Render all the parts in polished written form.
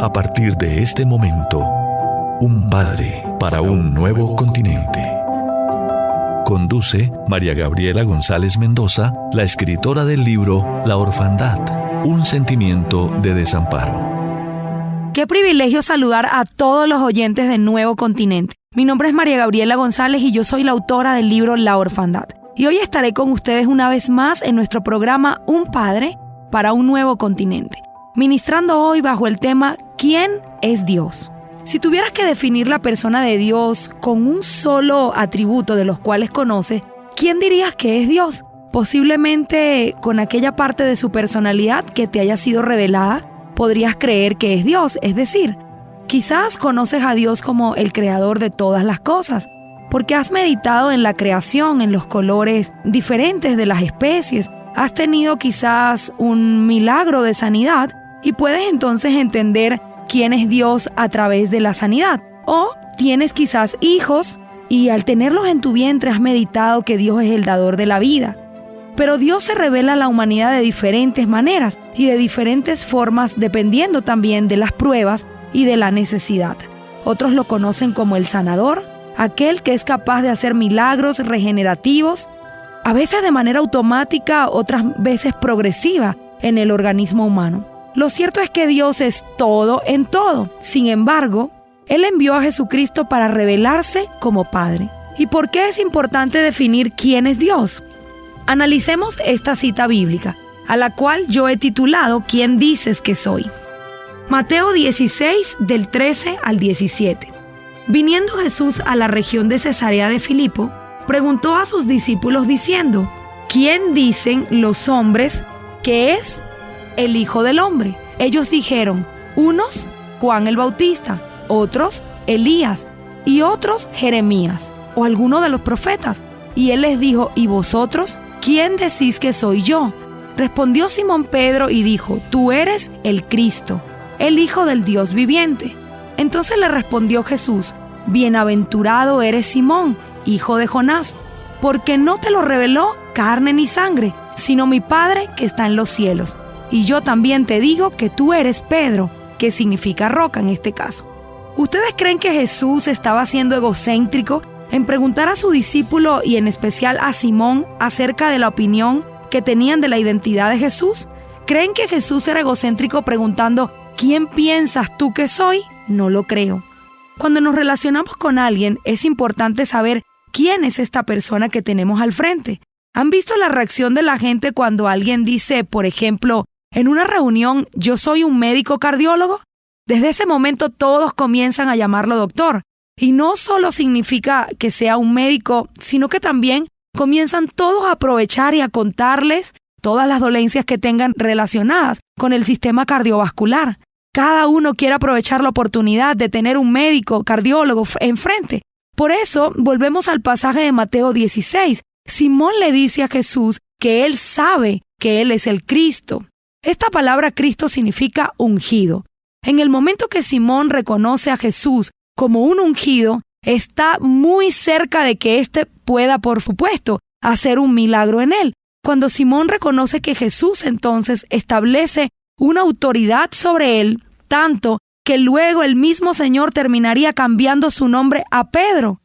A partir de este momento, un padre para un nuevo continente. Conduce María Gabriela González Mendoza, la escritora del libro La orfandad, un sentimiento de desamparo. Qué privilegio saludar a todos los oyentes de Nuevo Continente. Mi nombre es María Gabriela González y yo soy la autora del libro La orfandad. Y hoy estaré con ustedes una vez más en nuestro programa Un Padre para un Nuevo Continente, ministrando hoy bajo el tema ¿Quién es Dios? Si tuvieras que definir la persona de Dios con un solo atributo de los cuales conoces, ¿quién dirías que es Dios? Posiblemente con aquella parte de su personalidad que te haya sido revelada, podrías creer que es Dios, es decir, quizás conoces a Dios como el creador de todas las cosas, porque has meditado en la creación, en los colores diferentes de las especies, has tenido quizás un milagro de sanidad y puedes entonces entender quién es Dios a través de la sanidad. O tienes quizás hijos y al tenerlos en tu vientre has meditado que Dios es el dador de la vida. Pero Dios se revela a la humanidad de diferentes maneras y de diferentes formas dependiendo también de las pruebas y de la necesidad. Otros lo conocen como el sanador, aquel que es capaz de hacer milagros regenerativos, a veces de manera automática, otras veces progresiva en el organismo humano. Lo cierto es que Dios es todo en todo. Sin embargo, Él envió a Jesucristo para revelarse como Padre. ¿Y por qué es importante definir quién es Dios? Analicemos esta cita bíblica, a la cual yo he titulado ¿Quién dices que soy? Mateo 16, del 13 al 17. Viniendo Jesús a la región de Cesarea de Filipo, preguntó a sus discípulos diciendo, ¿quién dicen los hombres que es el Hijo del Hombre? Ellos dijeron, unos Juan el Bautista, otros Elías y otros Jeremías o alguno de los profetas. Y él les dijo, ¿y vosotros quién decís que soy yo? Respondió Simón Pedro y dijo, tú eres el Cristo, el Hijo del Dios viviente. Entonces le respondió Jesús, bienaventurado eres Simón, hijo de Jonás, porque no te lo reveló carne ni sangre, sino mi Padre que está en los cielos. Y yo también te digo que tú eres Pedro, que significa roca en este caso. ¿Ustedes creen que Jesús estaba siendo egocéntrico en preguntar a su discípulo y en especial a Simón acerca de la opinión que tenían de la identidad de Jesús? ¿Creen que Jesús era egocéntrico preguntando ¿quién piensas tú que soy? No lo creo. Cuando nos relacionamos con alguien es importante saber quién es esta persona que tenemos al frente. ¿Han visto la reacción de la gente cuando alguien dice, por ejemplo, en una reunión, yo soy un médico cardiólogo? Desde ese momento todos comienzan a llamarlo doctor. Y no solo significa que sea un médico, sino que también comienzan todos a aprovechar y a contarles todas las dolencias que tengan relacionadas con el sistema cardiovascular. Cada uno quiere aprovechar la oportunidad de tener un médico cardiólogo enfrente. Por eso, volvemos al pasaje de Mateo 16. Simón le dice a Jesús que él sabe que él es el Cristo. Esta palabra Cristo significa ungido. En el momento que Simón reconoce a Jesús como un ungido, está muy cerca de que éste pueda, por supuesto, hacer un milagro en él. Cuando Simón reconoce que Jesús entonces establece una autoridad sobre él, tanto que luego el mismo Señor terminaría cambiando su nombre a Pedro.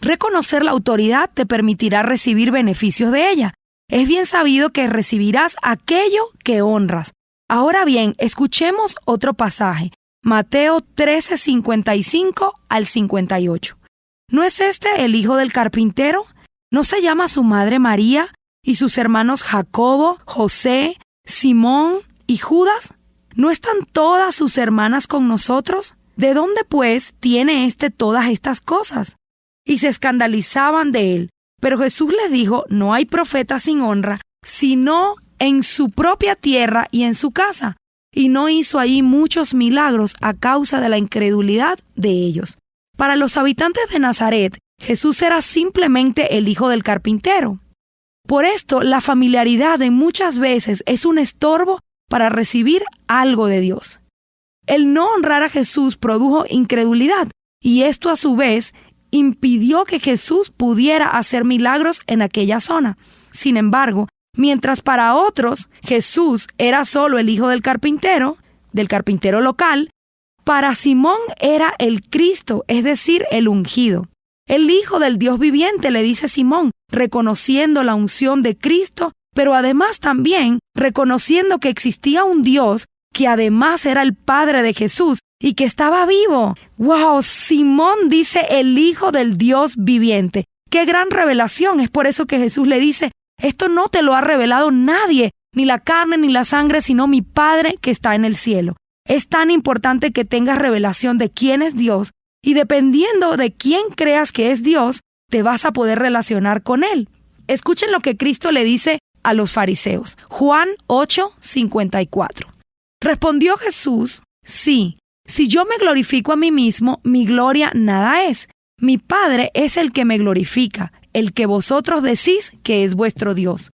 Reconocer la autoridad te permitirá recibir beneficios de ella. Es bien sabido que recibirás aquello que honras. Ahora bien, escuchemos otro pasaje. Mateo 13, 55 al 58. ¿No es este el hijo del carpintero? ¿No se llama su madre María y sus hermanos Jacobo, José, Simón y Judas? ¿No están todas sus hermanas con nosotros? ¿De dónde, pues, tiene todas estas cosas? Y se escandalizaban de él. Pero Jesús les dijo, no hay profeta sin honra, sino en su propia tierra y en su casa. Y no hizo allí muchos milagros a causa de la incredulidad de ellos. Para los habitantes de Nazaret, Jesús era simplemente el hijo del carpintero. Por esto, la familiaridad muchas veces es un estorbo para recibir algo de Dios. El no honrar a Jesús produjo incredulidad, y esto a su vez impidió que Jesús pudiera hacer milagros en aquella zona. Sin embargo, mientras para otros Jesús era solo el hijo del carpintero local, Para Simón era el Cristo, es decir, el ungido. El Hijo del Dios viviente, le dice Simón, reconociendo la unción de Cristo, pero además también reconociendo que existía un Dios que además era el Padre de Jesús y que estaba vivo. ¡Wow! Simón dice el Hijo del Dios viviente. ¡Qué gran revelación! Es por eso que Jesús le dice, esto no te lo ha revelado nadie, ni la carne ni la sangre, sino mi Padre que está en el cielo. Es tan importante que tengas revelación de quién es Dios y dependiendo de quién creas que es Dios, te vas a poder relacionar con Él. Escuchen lo que Cristo le dice a los fariseos. Juan 8:54. Respondió Jesús, sí, si yo me glorifico a mí mismo, mi gloria nada es. Mi Padre es el que me glorifica, el que vosotros decís que es vuestro Dios.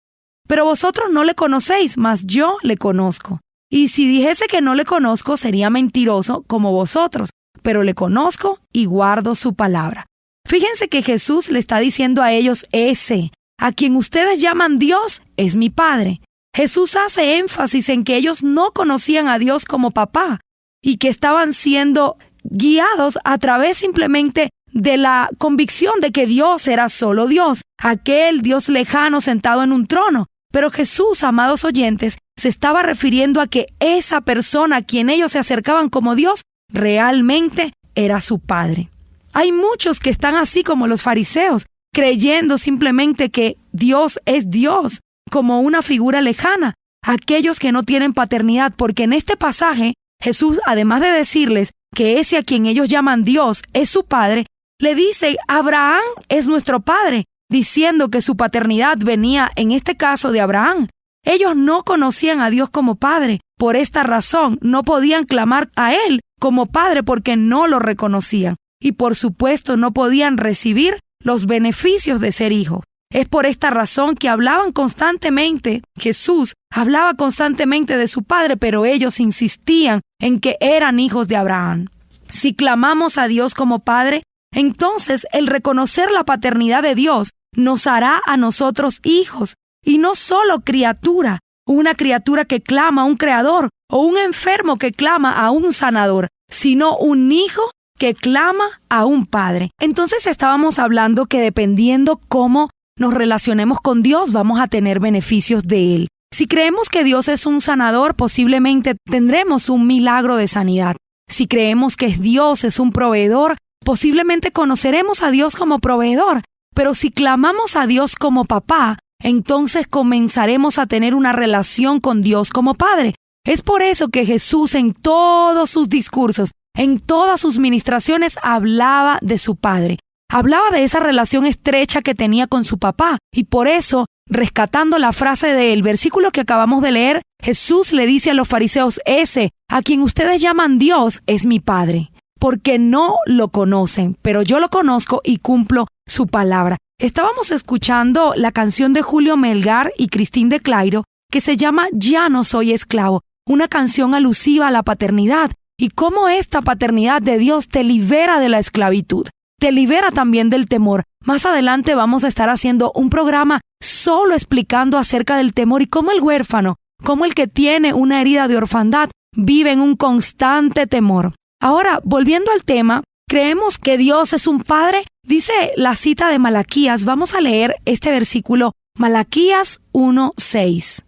Pero vosotros no le conocéis, mas yo le conozco. Y si dijese que no le conozco, sería mentiroso como vosotros, pero le conozco y guardo su palabra. Fíjense que Jesús le está diciendo a ellos, ese, a quien ustedes llaman Dios, es mi Padre. Jesús hace énfasis en que ellos no conocían a Dios como papá y que estaban siendo guiados a través simplemente de la convicción de que Dios era solo Dios, aquel Dios lejano sentado en un trono. Pero Jesús, amados oyentes, se estaba refiriendo a que esa persona a quien ellos se acercaban como Dios realmente era su Padre. Hay muchos que están así como los fariseos, creyendo simplemente que Dios es Dios, como una figura lejana, aquellos que no tienen paternidad, porque en este pasaje Jesús, además de decirles que ese a quien ellos llaman Dios es su Padre, le dice, Abraham es nuestro Padre, diciendo que su paternidad venía, en este caso, de Abraham. Ellos no conocían a Dios como Padre. Por esta razón, no podían clamar a Él como Padre porque no lo reconocían. Y por supuesto, no podían recibir los beneficios de ser hijos. Es por esta razón que hablaban constantemente, Jesús hablaba constantemente de su Padre, pero ellos insistían en que eran hijos de Abraham. Si clamamos a Dios como Padre, entonces el reconocer la paternidad de Dios nos hará a nosotros hijos, y no solo criatura, una criatura que clama a un creador o un enfermo que clama a un sanador, sino un hijo que clama a un padre. Entonces estábamos hablando que dependiendo cómo nos relacionemos con Dios, vamos a tener beneficios de Él. Si creemos que Dios es un sanador, posiblemente tendremos un milagro de sanidad. Si creemos que Dios es un proveedor, posiblemente conoceremos a Dios como proveedor. Pero si clamamos a Dios como papá, entonces comenzaremos a tener una relación con Dios como Padre. Es por eso que Jesús en todos sus discursos, en todas sus ministraciones, hablaba de su Padre. Hablaba de esa relación estrecha que tenía con su papá. Y por eso, rescatando la frase del versículo que acabamos de leer, Jesús le dice a los fariseos, ese a quien ustedes llaman Dios es mi Padre. Porque no lo conocen, pero yo lo conozco y cumplo su palabra. Estábamos escuchando la canción de Julio Melgar y Cristín de Clairo que se llama Ya no soy esclavo, una canción alusiva a la paternidad y cómo esta paternidad de Dios te libera de la esclavitud, te libera también del temor. Más adelante vamos a estar haciendo un programa solo explicando acerca del temor y cómo el huérfano, como el que tiene una herida de orfandad, vive en un constante temor. Ahora, volviendo al tema, creemos que Dios es un Padre. Dice la cita de Malaquías, vamos a leer este versículo, Malaquías 1:6.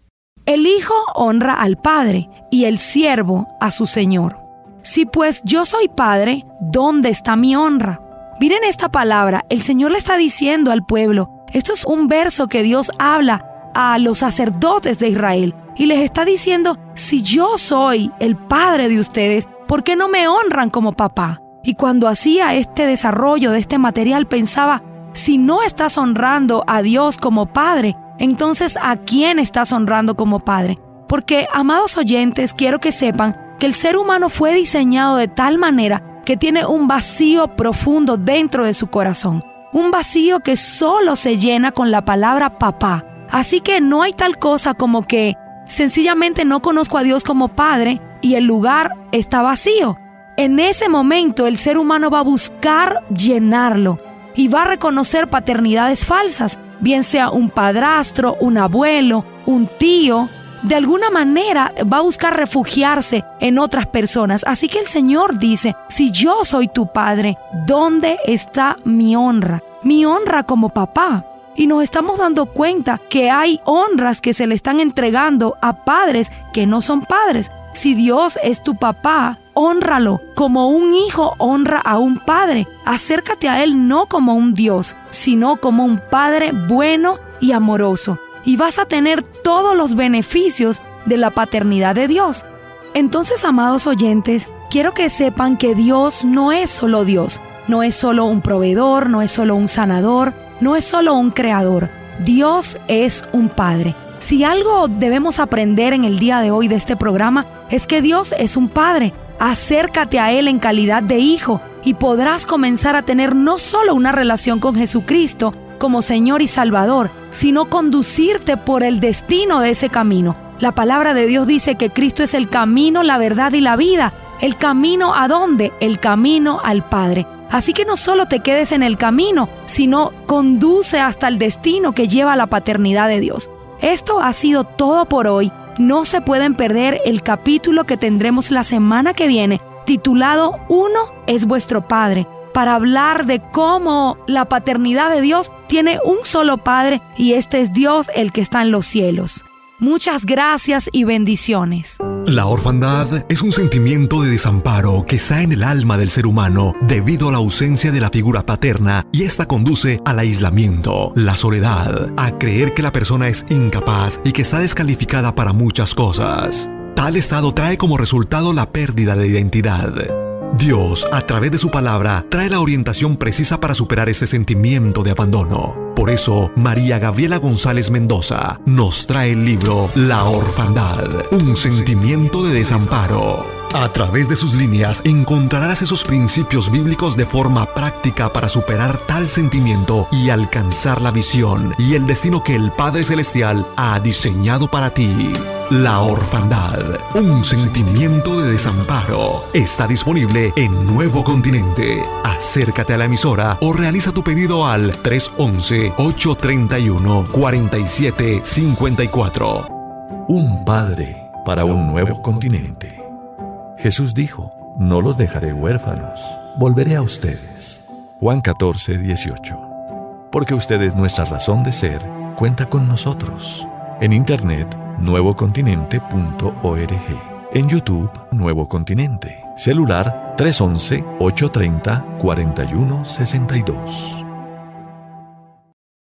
El Hijo honra al Padre y el siervo a su Señor. Si pues yo soy Padre, ¿dónde está mi honra? Miren esta palabra, el Señor le está diciendo al pueblo, esto es un verso que Dios habla a los sacerdotes de Israel y les está diciendo, si yo soy el Padre de ustedes, ¿por qué no me honran como papá? Y cuando hacía este desarrollo de este material pensaba, si no estás honrando a Dios como Padre, entonces ¿a quién estás honrando como Padre? Porque, amados oyentes, quiero que sepan que el ser humano fue diseñado de tal manera que tiene un vacío profundo dentro de su corazón. Un vacío que solo se llena con la palabra papá. Así que no hay tal cosa como que sencillamente no conozco a Dios como Padre y el lugar está vacío. En ese momento el ser humano va a buscar llenarlo y va a reconocer paternidades falsas, bien sea un padrastro, un abuelo, un tío, de alguna manera va a buscar refugiarse en otras personas. Así que el Señor dice, si yo soy tu padre, ¿dónde está mi honra? Mi honra como papá. Y nos estamos dando cuenta que hay honras que se le están entregando a padres que no son padres. Si Dios es tu papá, hónralo. Como un hijo honra a un padre. Acércate a Él no como un Dios, sino como un padre bueno y amoroso. Y vas a tener todos los beneficios de la paternidad de Dios. Entonces, amados oyentes, quiero que sepan que Dios no es solo Dios. No es solo un proveedor, no es solo un sanador, no es solo un creador. Dios es un padre. Si algo debemos aprender en el día de hoy de este programa es que Dios es un padre. Acércate a Él en calidad de hijo y podrás comenzar a tener no solo una relación con Jesucristo como Señor y Salvador, sino conducirte por el destino de ese camino. La palabra de Dios dice que Cristo es el camino, la verdad y la vida. ¿El camino a dónde? El camino al Padre. Así que no solo te quedes en el camino, sino conduce hasta el destino que lleva a la paternidad de Dios. Esto ha sido todo por hoy. No se pueden perder el capítulo que tendremos la semana que viene, titulado Uno es vuestro Padre, para hablar de cómo la paternidad de Dios tiene un solo Padre y este es Dios el que está en los cielos. Muchas gracias y bendiciones. La orfandad es un sentimiento de desamparo que está en el alma del ser humano debido a la ausencia de la figura paterna y esta conduce al aislamiento, la soledad, a creer que la persona es incapaz y que está descalificada para muchas cosas. Tal estado trae como resultado la pérdida de identidad. Dios, a través de su palabra, trae la orientación precisa para superar este sentimiento de abandono. Por eso, María Gabriela González Mendoza nos trae el libro La Orfandad, un sentimiento de desamparo. A través de sus líneas encontrarás esos principios bíblicos de forma práctica para superar tal sentimiento y alcanzar la visión y el destino que el Padre Celestial ha diseñado para ti. La Orfandad, un sentimiento de desamparo, está disponible en Nuevo Continente. Acércate a la emisora o realiza tu pedido al 311-831-4754. Un padre para un nuevo continente. Jesús dijo, no los dejaré huérfanos, volveré a ustedes. Juan 14:18. Porque usted es nuestra razón de ser, cuenta con nosotros. En internet, nuevocontinente.org. En YouTube, Nuevo Continente. Celular 311-830-4162.